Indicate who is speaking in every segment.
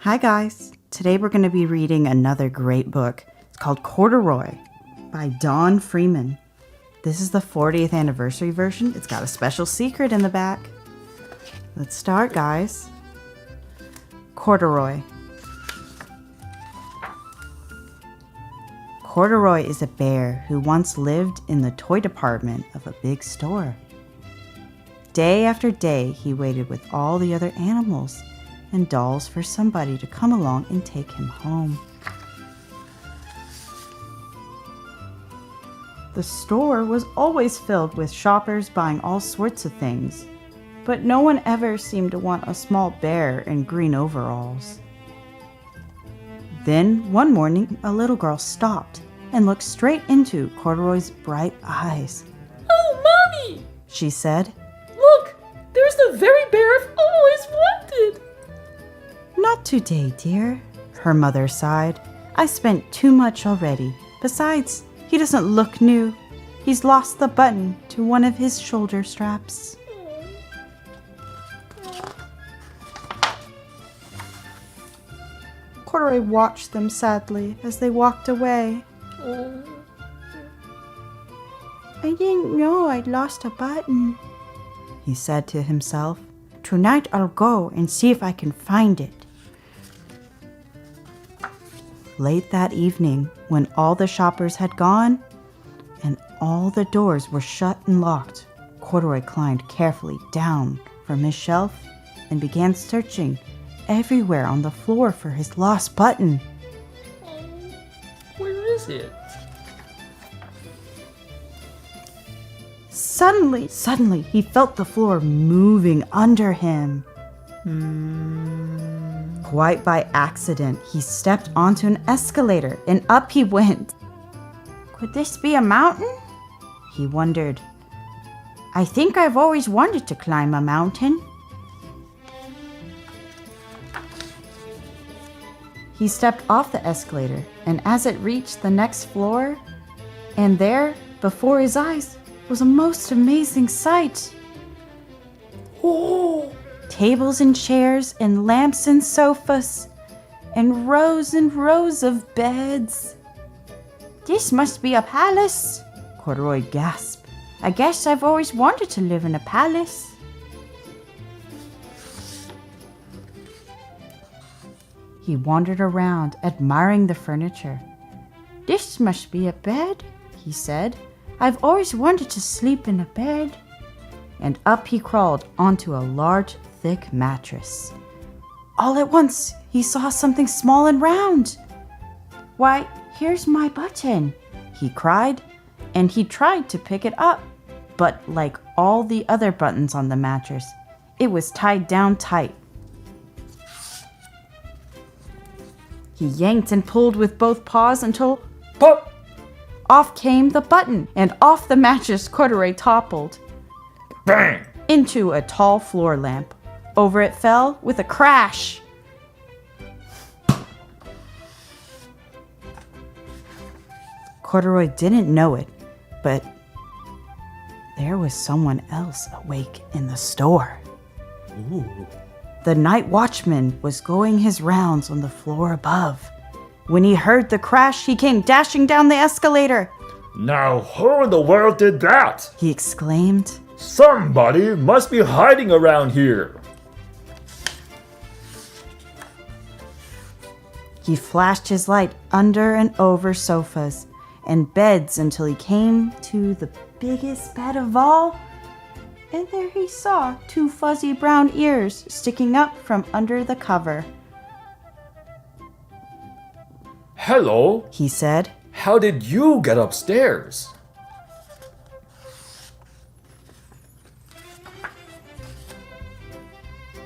Speaker 1: Hi guys, today we're going to be reading another great book. It's called Corduroy by Dawn Freeman. This is the 40th anniversary version. It's got a special secret in the back. Let's start, guys. Corduroy. Corduroy is a bear who once lived in the toy department of a big store. Day after day, he waited with all the other animals and dolls for somebody to come along and take him home. The store was always filled with shoppers buying all sorts of things, but no one ever seemed to want a small bear in green overalls. Then, one morning, a little girl stopped and looked straight into Corduroy's bright eyes.
Speaker 2: "Oh, Mommy!"
Speaker 1: she said.
Speaker 2: "Look, there's the very bear I've always wanted!"
Speaker 1: "Not today, dear," her mother sighed. "I spent too much already. Besides, he doesn't look new. He's lost the button to one of his shoulder straps." Corduroy watched them sadly as they walked away. "I didn't know I'd lost a button," he said to himself. "Tonight I'll go and see if I can find it." Late that evening, when all the shoppers had gone and all the doors were shut and locked, Corduroy climbed carefully down from his shelf and began searching everywhere on the floor for his lost button.
Speaker 2: Where is it?
Speaker 1: Suddenly, he felt the floor moving under him. Quite by accident, he stepped onto an escalator and up he went. Could this be a mountain? He wondered. I think I've always wanted to climb a mountain. He stepped off the escalator, and as it reached the next floor, and there, before his eyes, was a most amazing sight.
Speaker 2: Oh!
Speaker 1: Tables and chairs and lamps and sofas and rows of beds. "This must be a palace," Corduroy gasped. "I guess I've always wanted to live in a palace." He wandered around, admiring the furniture. "This must be a bed," he said. "I've always wanted to sleep in a bed." And up he crawled onto a large, thick mattress. All at once, he saw something small and round. "Why, here's my button," he cried, and he tried to pick it up. But like all the other buttons on the mattress, it was tied down tight. He yanked and pulled with both paws until pop! Off came the button, and off the mattress Corduroy toppled.
Speaker 2: Bang!
Speaker 1: Into a tall floor lamp. Over it fell with a crash. Corduroy didn't know it, but there was someone else awake in the store.
Speaker 2: Ooh.
Speaker 1: The night watchman was going his rounds on the floor above. When he heard the crash, he came dashing down the escalator.
Speaker 2: "Now who in the world did that?
Speaker 1: He exclaimed.
Speaker 2: Somebody must be hiding around here."
Speaker 1: He flashed his light under and over sofas and beds until he came to the biggest bed of all. And there he saw two fuzzy brown ears sticking up from under the cover.
Speaker 2: "Hello,"
Speaker 1: He said.
Speaker 2: "How did you get upstairs?"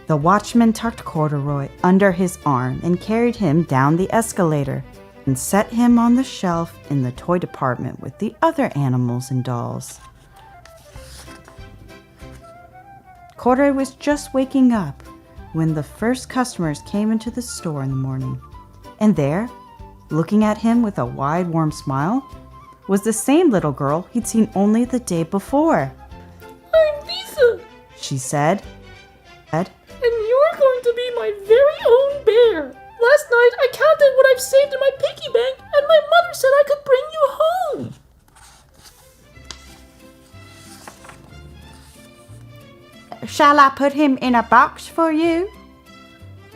Speaker 1: The watchman tucked Corduroy under his arm and carried him down the escalator and set him on the shelf in the toy department with the other animals and dolls. Corduroy was just waking up when the first customers came into the store in the morning. And there, looking at him with a wide, warm smile, was the same little girl he'd seen only the day before.
Speaker 2: "I'm Lisa,"
Speaker 1: she said.
Speaker 2: "and you're going to be my very own bear."
Speaker 1: Shall I put him in a box for you?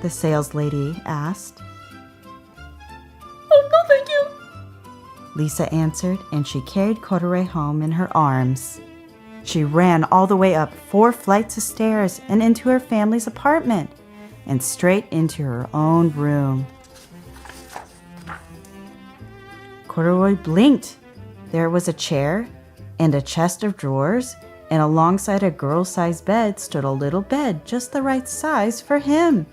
Speaker 1: The saleslady asked.
Speaker 2: Oh, no, thank you.
Speaker 1: Lisa answered, and she carried Corduroy home in her arms. She ran all the way up 4 flights of stairs and into her family's apartment and straight into her own room. Corduroy blinked. There was a chair and a chest of drawers, and alongside a girl-sized bed stood a little bed just the right size for him.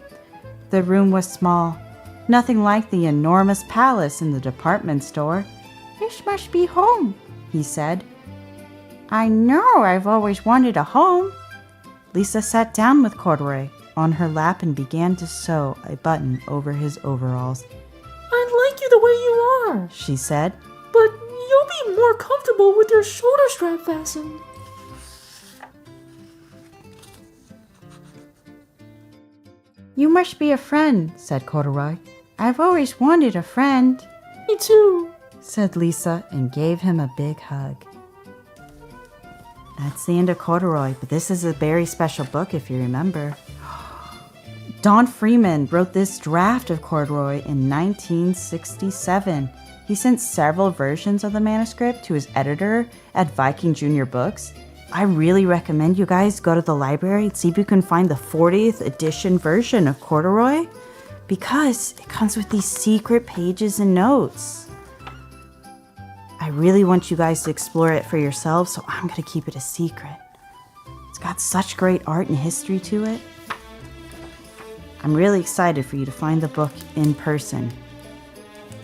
Speaker 1: The room was small, nothing like the enormous palace in the department store. "This must be home," he said. "I know I've always wanted a home." Lisa sat down with Corduroy on her lap and began to sew a button over his overalls.
Speaker 2: "I like you the way you are,"
Speaker 1: she said.
Speaker 2: "but you'll be more comfortable with your shoulder strap fastened."
Speaker 1: "You must be a friend," said Corduroy. "I've always wanted a friend."
Speaker 2: "Me too,"
Speaker 1: said Lisa and gave him a big hug. That's the end of Corduroy, but this is a very special book if you remember. Don Freeman wrote this draft of Corduroy in 1967. He sent several versions of the manuscript to his editor at Viking Junior Books. I really recommend you guys go to the library and see if you can find the 40th edition version of Corduroy, because it comes with these secret pages and notes. I really want you guys to explore it for yourselves, so I'm going to keep it a secret. It's got such great art and history to it. I'm really excited for you to find the book in person.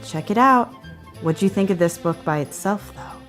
Speaker 1: Check it out. What'd you think of this book by itself, though?